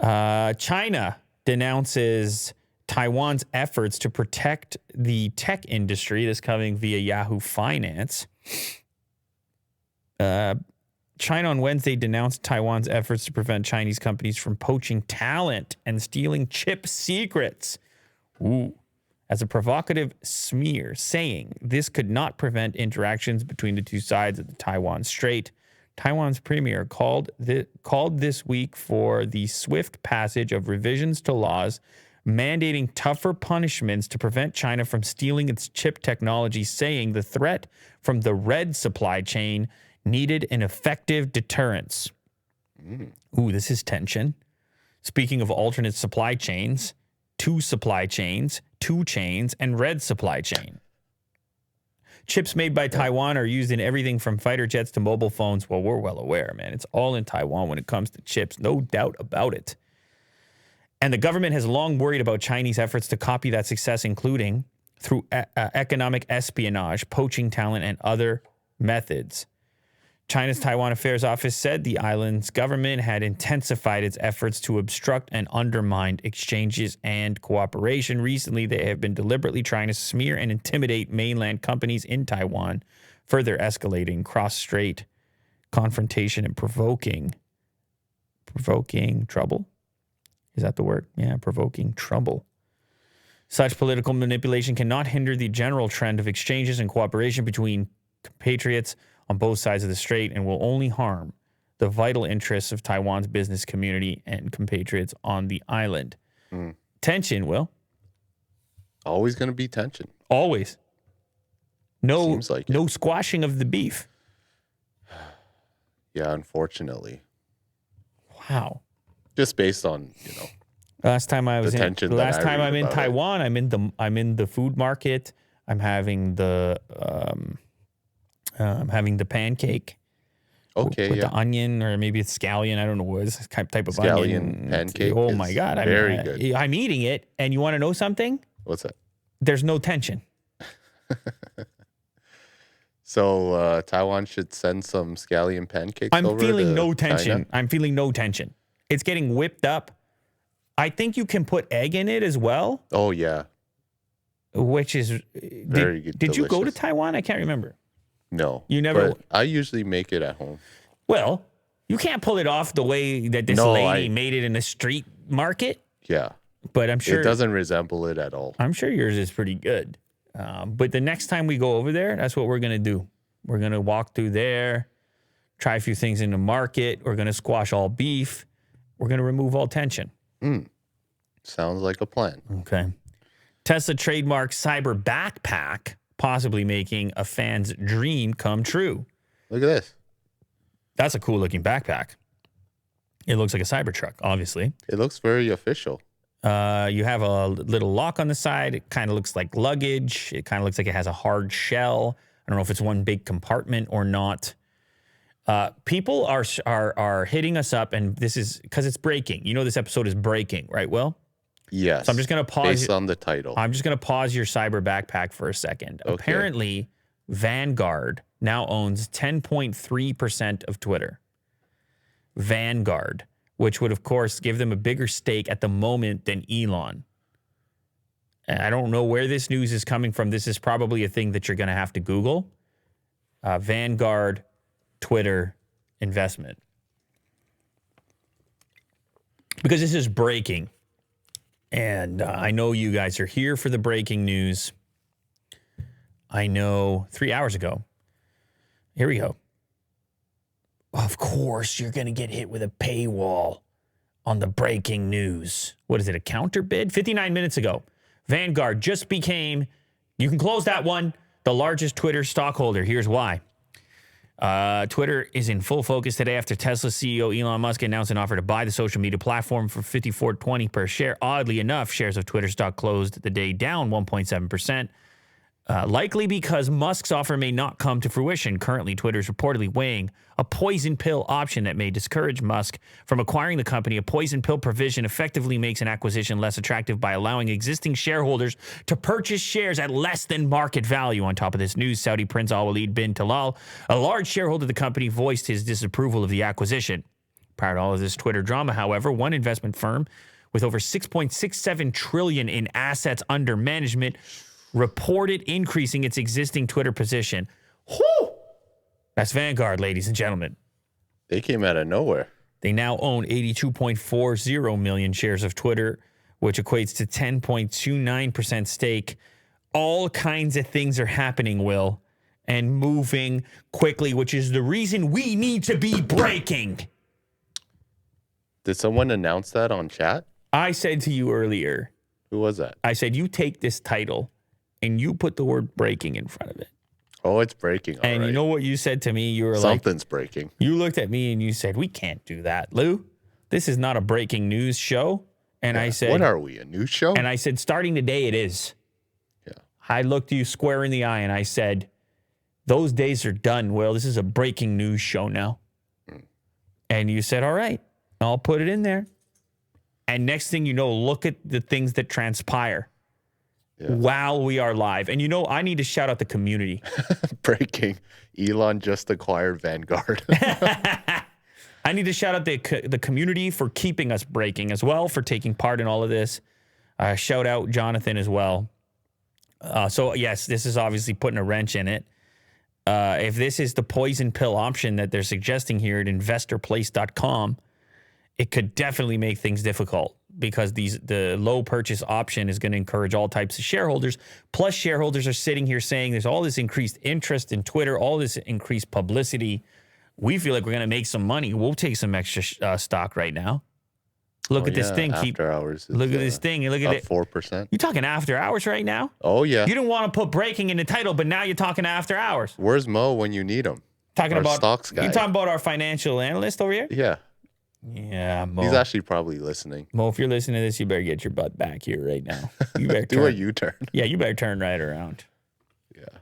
China denounces Taiwan's efforts to protect the tech industry. This coming via Yahoo Finance. China on Wednesday denounced Taiwan's efforts to prevent Chinese companies from poaching talent and stealing chip secrets. As a provocative smear, saying this could not prevent interactions between the two sides of the Taiwan Strait. Taiwan's premier called this week for the swift passage of revisions to laws mandating tougher punishments to prevent China from stealing its chip technology, saying the threat from the red supply chain needed an effective deterrence. This is tension. Speaking of alternate supply chains, two supply chains, two chains, and red supply chain. Chips made by Taiwan are used in everything from fighter jets to mobile phones. Well, we're well aware, man. It's all in Taiwan when it comes to chips. No doubt about it. And the government has long worried about Chinese efforts to copy that success, including through economic espionage, poaching talent, and other methods. China's Taiwan Affairs Office said the island's government had intensified its efforts to obstruct and undermine exchanges and cooperation. Recently, they have been deliberately trying to smear and intimidate mainland companies in Taiwan, further escalating cross-strait confrontation and provoking trouble. Is that the word? Yeah, provoking trouble. Such political manipulation cannot hinder the general trend of exchanges and cooperation between compatriots on both sides of the strait and will only harm the vital interests of Taiwan's business community and compatriots on the island. Tension, Will. Always going to be tension. Always. No, Seems like no squashing of the beef. Yeah, unfortunately. Wow. Just based on, Last time I was tension in, that last I time read I'm in about Taiwan, I'm in the food market. I'm having the pancake. Okay, with the onion, or maybe it's scallion. I don't know what it's type of Scallion onion. pancake. Oh my God. Very good. I'm eating it. And you want to know something? What's that? There's no tension. So Taiwan should send some scallion pancakes over I'm feeling to no tension. China? I'm feeling no tension. It's getting whipped up. I think you can put egg in it as well. Oh, yeah. Which is Very good. Did you go to delicious. Taiwan? I can't remember. No. You never. But I usually make it at home. Well, you can't pull it off the way that this lady made it in the street market. Yeah. But I'm sure It doesn't resemble it at all. I'm sure yours is pretty good. But the next time we go over there, that's what we're going to do. We're going to walk through there, try a few things in the market. We're going to squash all beef. We're going to remove all tension. Sounds like a plan. Okay. Tesla trademark cyber backpack, possibly making a fan's dream come true. Look at this. That's a cool looking backpack. It looks like a Cybertruck, obviously. It looks very official. You have a little lock on the side. It kind of looks like luggage. It kind of looks like it has a hard shell. I don't know if it's one big compartment or not. People are hitting us up, and this is because it's breaking. You know this episode is breaking, right, Will? Yes. So I'm just going to pause. Based on the title. I'm just going to pause your cyber backpack for a second. Okay. Apparently, Vanguard now owns 10.3% of Twitter. Vanguard, which would, of course, give them a bigger stake at the moment than Elon. And I don't know where this news is coming from. This is probably a thing that you're going to have to Google. Vanguard Twitter investment. Because this is breaking. And I know you guys are here for the breaking news. I know 3 hours ago. Here we go. Of course, you're going to get hit with a paywall on the breaking news. What is it, a counter bid? 59 minutes ago, Vanguard just became, you can close that one, the largest Twitter stockholder. Here's why. Twitter is in full focus today after Tesla CEO Elon Musk announced an offer to buy the social media platform for $54.20 per share. Oddly enough, shares of Twitter stock closed the day down 1.7%. Likely because Musk's offer may not come to fruition. Currently, Twitter is reportedly weighing a poison pill option that may discourage Musk from acquiring the company. A poison pill provision effectively makes an acquisition less attractive by allowing existing shareholders to purchase shares at less than market value. On top of this news, Saudi Prince Al Walid bin Talal, a large shareholder of the company, voiced his disapproval of the acquisition. Prior to all of this Twitter drama, however, one investment firm with over $6.67 trillion in assets under management reported increasing its existing Twitter position. Whew! That's Vanguard, ladies and gentlemen. They came out of nowhere. They now own 82.40 million shares of Twitter, which equates to 10.29% stake. All kinds of things are happening, Will, and moving quickly, which is the reason we need to be breaking. Did someone announce that on chat? I said to you earlier. Who was that? I said, you take this title and you put the word breaking in front of it. Oh, it's breaking. All and right. You know what you said to me? You were Something's breaking. You looked at me and you said, we can't do that, Lou. This is not a breaking news show. And I said, what are we, a news show? And I said, starting today, it is. Yeah. I looked you square in the eye and I said, those days are done, Will. This is a breaking news show now. And you said, all right, I'll put it in there. And next thing you know, look at the things that transpire while we are live. And you know, I need to shout out the community. Breaking. Elon just acquired Vanguard. I need to shout out the community for keeping us breaking as well, for taking part in all of this. Shout out Jonathan as well. So, yes, this is obviously putting a wrench in it. If this is the poison pill option that they're suggesting here at investorplace.com, it could definitely make things difficult because the low purchase option is going to encourage all types of shareholders. Plus, shareholders are sitting here saying there's all this increased interest in Twitter, all this increased publicity. We feel like we're going to make some money. We'll take some extra stock right now. Look at this thing. After hours. Look at this thing. Look at it. 4%. You're talking after hours right now? Oh, yeah. You didn't want to put breaking in the title, but now you're talking after hours. Where's Mo when you need him? Talking our about stocks guy. You talking about our financial analyst over here? Yeah. Yeah, Mo. He's actually probably listening. Mo, if you're listening to this, you better get your butt back here right now. You better do a U-turn. Yeah, you better turn right around.